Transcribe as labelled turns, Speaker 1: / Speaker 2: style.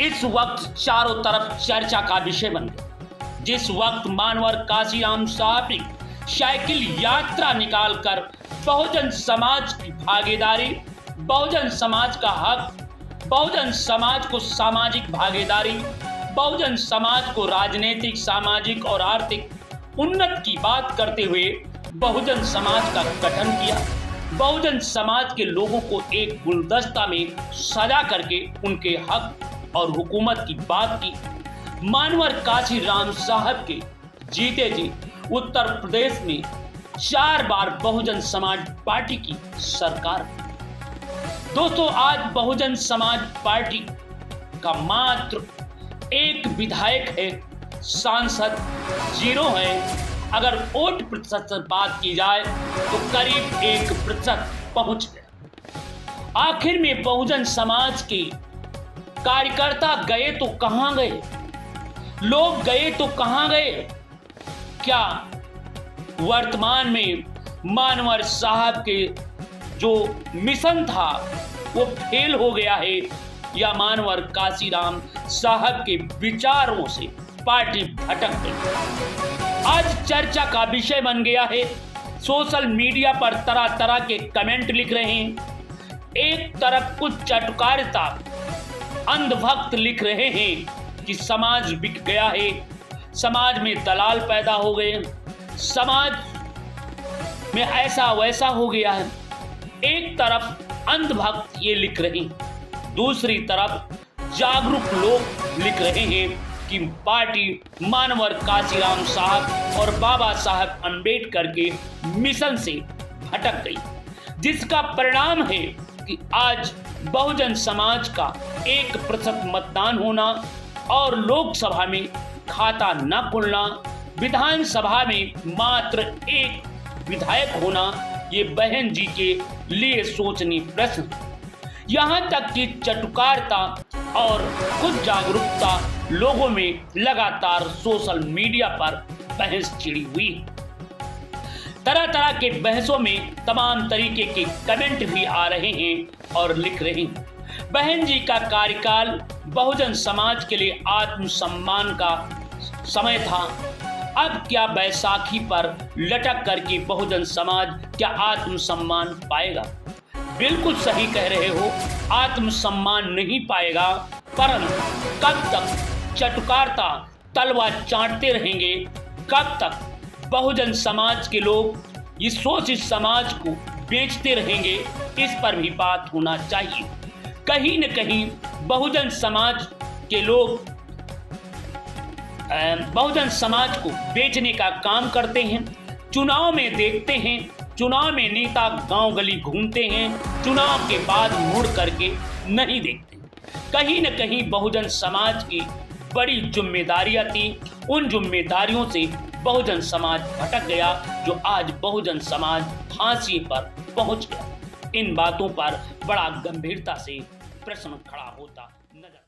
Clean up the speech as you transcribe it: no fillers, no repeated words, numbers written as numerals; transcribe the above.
Speaker 1: इस वक्त चारों तरफ चर्चा का विषय बन गया। जिस वक्त मानवर काशीराम साहब ने साइकिल यात्रा निकालकर बहुजन समाज की भागीदारी, बहुजन समाज का हक, बहुजन समाज को सामाजिक भागीदारी, बहुजन समाज को राजनीतिक, सामाजिक और आर्थिक उन्नति की बात करते हुए बहुजन समाज का गठन किया, बहुजन समाज के लोगों को एक गुलदस्ता में सजा करके उनके हक और हुकूमत की बात की। मानवर काशीराम साहब के जीते जी उत्तर प्रदेश में 4 बार बहुजन समाज पार्टी की सरकार। दोस्तों, आज बहुजन समाज पार्टी का मात्र एक विधायक है, सांसद 0 है। अगर वोट प्रतिशत से बात की जाए तो करीब 1% पहुंच गया। आखिर में बहुजन समाज के कार्यकर्ता गए तो कहां गए, लोग गए तो कहां गए? क्या वर्तमान में मानवर साहब के जो मिशन था वो फेल हो गया है, या मानवर काशीराम साहब के विचारों से पार्टी भटक गई? आज चर्चा का विषय बन गया है। सोशल मीडिया पर तरह तरह के कमेंट लिख रहे हैं। एक तरफ कुछ चटुकारिता अंधभक्त लिख रहे हैं कि समाज बिक गया है, समाज में दलाल पैदा हो गए, समाज में ऐसा वैसा हो गया है। एक तरफ अंधभक्त ये लिख रहे हैं, दूसरी तरफ जागरूक लोग लिख रहे हैं कि पार्टी मानवर काशीराम साहब और बाबा साहब अंबेडकर के मिशन से भटक गई, जिसका परिणाम है कि आज बहुजन समाज का 1% मतदान होना और लोकसभा में खाता न खुलना, विधानसभा में मात्र 1 विधायक होना, ये बहन जी के लिए सोचनीय प्रश्न। यहाँ तक कि चटुकारिता और कुछ जागरूकता लोगों में लगातार सोशल मीडिया पर बहस छिड़ी हुई। तरह तरह के बहसों में तमाम तरीके के कमेंट भी आ रहे हैं और लिख रहे हैं। बहन जी का कार्यकाल बहुजन समाज के लिए आत्मसम्मान का समय था। अब क्या बैसाखी पर लटक करके बहुजन समाज क्या आत्मसम्मान पाएगा? बिल्कुल सही कह रहे हो, आत्मसम्मान नहीं पाएगा। परंतु कब तक चटुकारिता तलवार चाटते रहेंगे, कब तक बहुजन समाज के लोग इस शोषित समाज को बेचते रहेंगे, इस पर भी बात होना चाहिए। कहीं न कहीं बहुजन समाज के लोग बहुजन समाज को बेचने का काम करते हैं। चुनाव में देखते हैं, चुनाव में नेता गांव गली घूमते हैं, चुनाव के बाद मुड़ करके नहीं देखते। कहीं न कहीं बहुजन समाज की बड़ी जिम्मेदारियां थी, उन जिम्मेदारियों से बहुजन समाज भटक गया, जो आज बहुजन समाज फांसी पर पहुंच गया। इन बातों पर बड़ा गंभीरता से प्रश्न खड़ा होता नजर